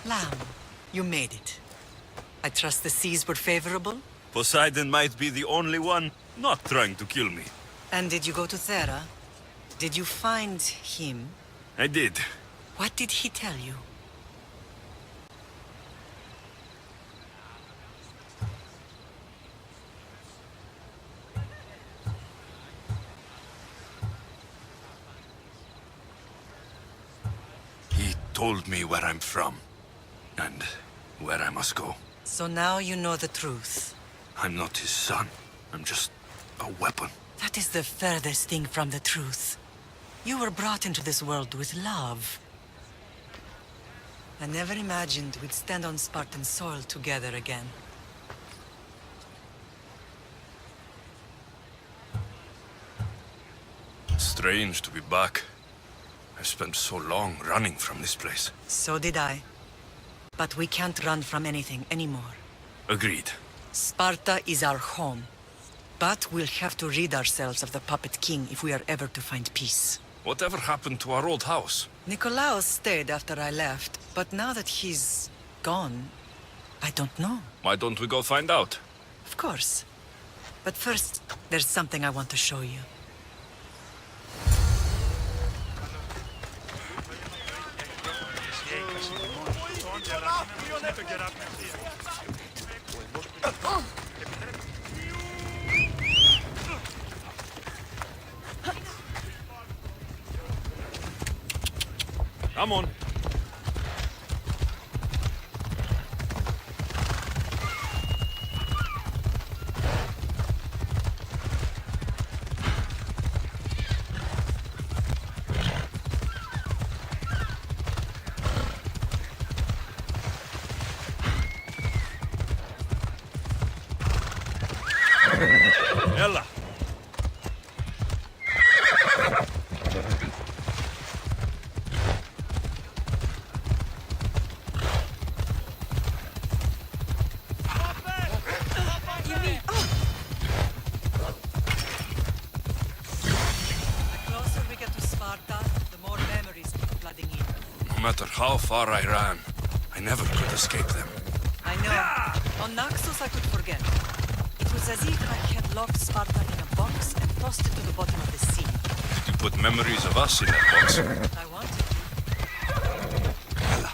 Lamb, you made it. I trust the seas were favorable? Poseidon might be the only one not trying to kill me. And did you go to Thera? Did you find him? I did. What did he tell you? He told me where I'm from. And where I must go. So now you know the truth. I'm not his son. I'm just a weapon. That is the furthest thing from the truth. You were brought into this world with love. I never imagined we'd stand on Spartan soil together again. Strange to be back. I've spent so long running from this place. So did I. But we can't run from anything anymore. Agreed. Sparta is our home. But we'll have to rid ourselves of the Puppet King if we are ever to find peace. Whatever happened to our old house? Nikolaos stayed after I left, but now that he's gone, I don't know. Why don't we go find out? Of course. But first, there's something I want to show you. Come on. Ella. No matter how far I ran, I never could escape them. I know. On Naxos I could forget. It was as if I had locked Sparta in a box and tossed it to the bottom of the sea. Did you put memories of us in that box? I wanted to. Ella.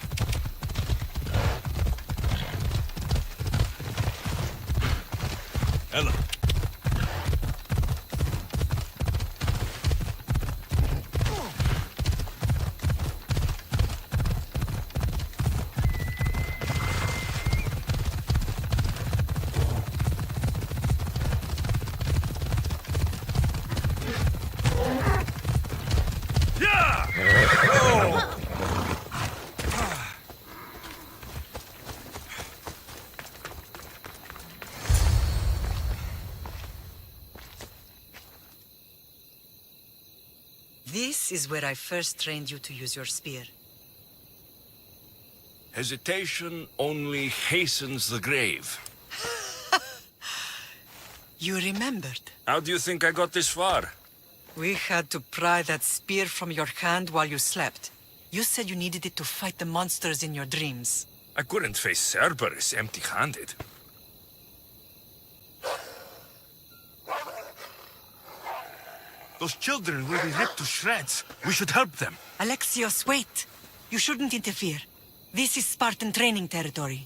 Ella. This is where I first trained you to use your spear. Hesitation only hastens the grave. You remembered. How do you think I got this far? We had to pry that spear from your hand while you slept. You said you needed it to fight the monsters in your dreams. I couldn't face Cerberus empty-handed. Those children will be ripped to shreds. We should help them. Alexios, wait! You shouldn't interfere. This is Spartan training territory.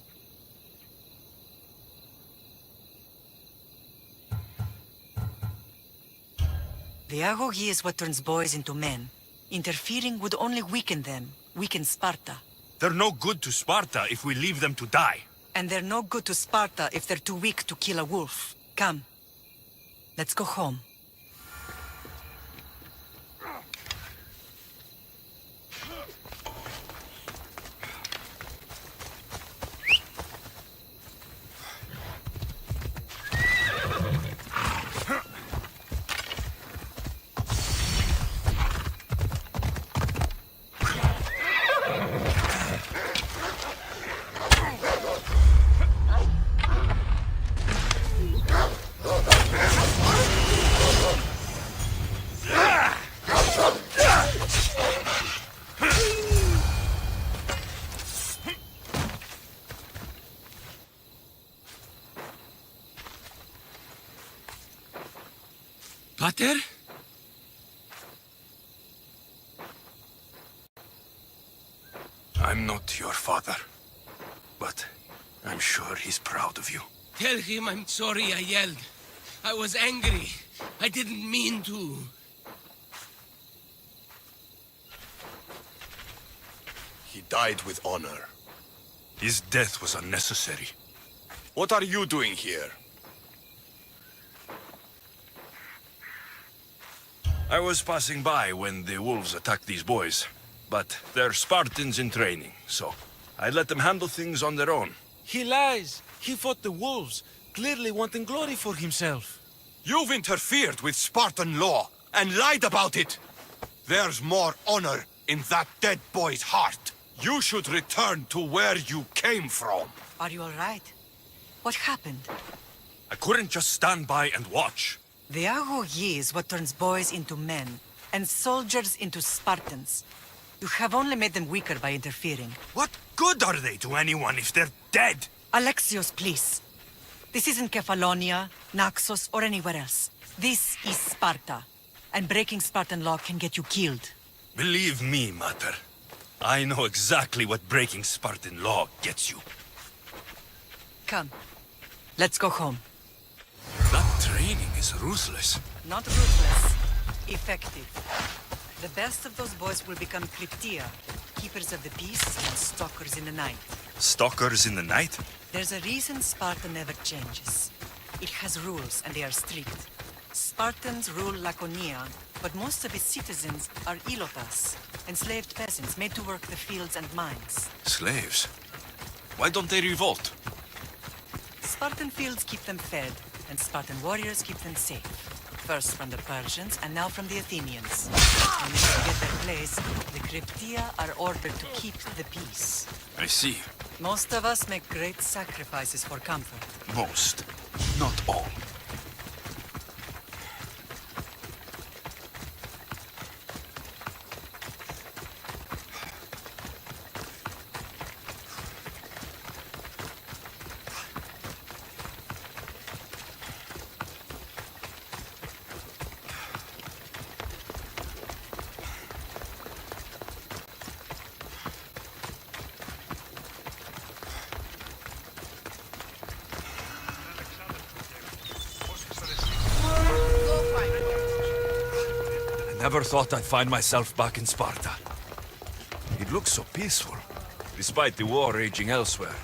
The agogi is what turns boys into men. Interfering would only weaken them, weaken Sparta. They're no good to Sparta if we leave them to die. And they're no good to Sparta if they're too weak to kill a wolf. Come. Let's go home. Pater? I'm not your father, but I'm sure he's proud of you. Tell him I'm sorry I yelled. I was angry. I didn't mean to. He died with honor. His death was unnecessary. What are you doing here? I was passing by when the wolves attacked these boys, but they're Spartans in training, so I let them handle things on their own. He lies. He fought the wolves, clearly wanting glory for himself. You've interfered with Spartan law and lied about it. There's more honor in that dead boy's heart. You should return to where you came from. Are you all right? What happened? I couldn't just stand by and watch. The Agogi is what turns boys into men, and soldiers into Spartans. You have only made them weaker by interfering. What good are they to anyone if they're dead? Alexios, please. This isn't Kefalonia, Naxos, or anywhere else. This is Sparta, and breaking Spartan law can get you killed. Believe me, Mater. I know exactly what breaking Spartan law gets you. Come, let's go home. That training is ruthless. Not ruthless, effective. The best of those boys will become Cryptia, keepers of the peace and stalkers in the night. Stalkers in the night? There's a reason Sparta never changes. It has rules, and they are strict. Spartans rule Laconia, but most of its citizens are ilotas, enslaved peasants made to work the fields and mines. Slaves? Why don't they revolt? Spartan fields keep them fed, and Spartan warriors keep them safe. First from the Persians, and now from the Athenians. When they forget their place, the Cryptia are ordered to keep the peace. I see. Most of us make great sacrifices for comfort. Most. Not all. Never thought I'd find myself back in Sparta. It looks so peaceful, despite the war raging elsewhere.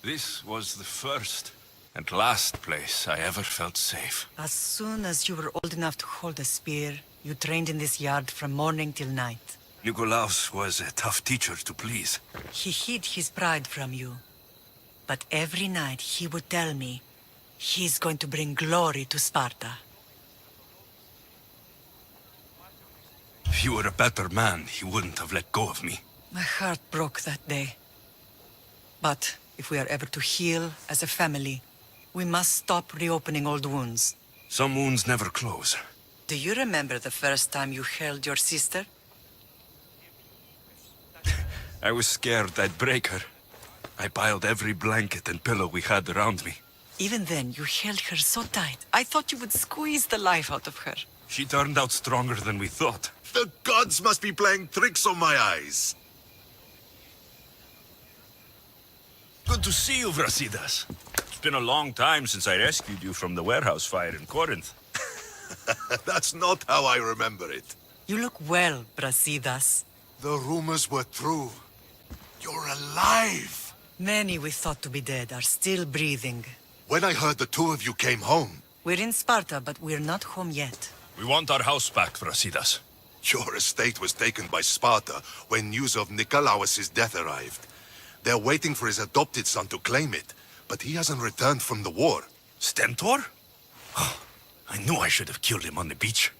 This was the first and last place I ever felt safe. As soon as you were old enough to hold a spear, you trained in this yard from morning till night. Nikolaos was a tough teacher to please. He hid his pride from you. But every night he would tell me, he's going to bring glory to Sparta. If he were a better man, he wouldn't have let go of me. My heart broke that day. But if we are ever to heal as a family, we must stop reopening old wounds. Some wounds never close. Do you remember the first time you held your sister? I was scared I'd break her. I piled every blanket and pillow we had around me. Even then, you held her so tight. I thought you would squeeze the life out of her. She turned out stronger than we thought. The gods must be playing tricks on my eyes. Good to see you, Brasidas. It's been a long time since I rescued you from the warehouse fire in Corinth. That's not how I remember it. You look well, Brasidas. The rumors were true. You're alive. Many we thought to be dead are still breathing. When I heard the two of you came home, We're in Sparta, but we're not home yet. We want our house back, Brasidas. your estate was taken by Sparta when news of Nikolaos' death arrived. They're waiting for his adopted son to claim it, but he hasn't returned from the war. Stentor? I knew I should have killed him on the beach.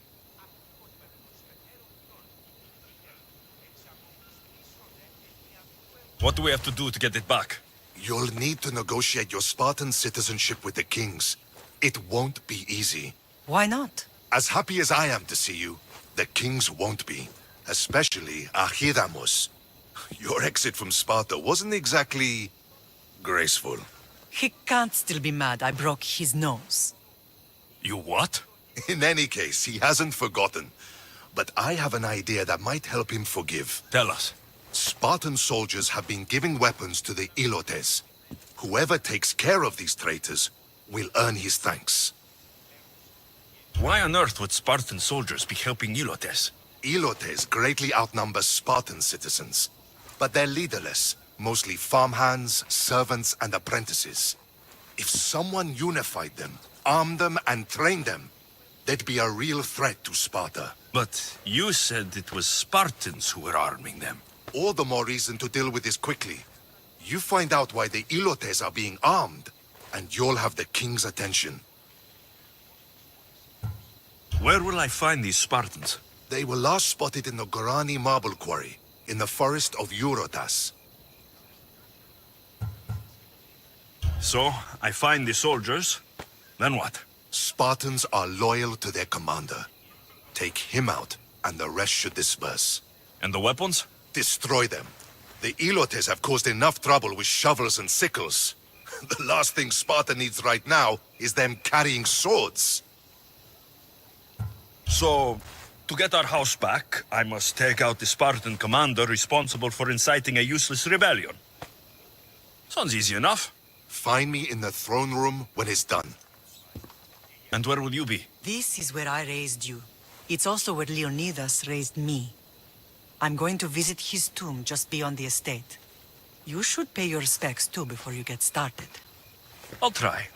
What do we have to do to get it back? You'll need to negotiate your Spartan citizenship with the kings. It won't be easy. Why not? As happy as I am to see you, the kings won't be. Especially Archidamos. Your exit from Sparta wasn't exactly graceful. He can't still be mad I broke his nose. You what? In any case, he hasn't forgotten. But I have an idea that might help him forgive. Tell us. Spartan soldiers have been giving weapons to the Ilotes. Whoever takes care of these traitors will earn his thanks. Why on earth would Spartan soldiers be helping Ilotes? Ilotes greatly outnumber Spartan citizens, but they're leaderless, mostly farmhands, servants, and apprentices. If someone unified them, armed them, and trained them, they'd be a real threat to Sparta. But you said it was Spartans who were arming them. All the more reason to deal with this quickly. You find out why the Ilotes are being armed, and you'll have the king's attention. Where will I find these Spartans? They were last spotted in the Gorani marble quarry, in the forest of Eurotas. So, I find the soldiers, then what? Spartans are loyal to their commander. Take him out, and the rest should disperse. And the weapons? Destroy them. The Ilotes have caused enough trouble with shovels and sickles. The last thing Sparta needs right now is them carrying swords. So, to get our house back, I must take out the Spartan commander responsible for inciting a useless rebellion. Sounds easy enough. Find me in the throne room when it's done. And where will you be? This is where I raised you. It's also where Leonidas raised me. I'm going to visit his tomb just beyond the estate. You should pay your respects too before you get started. I'll try.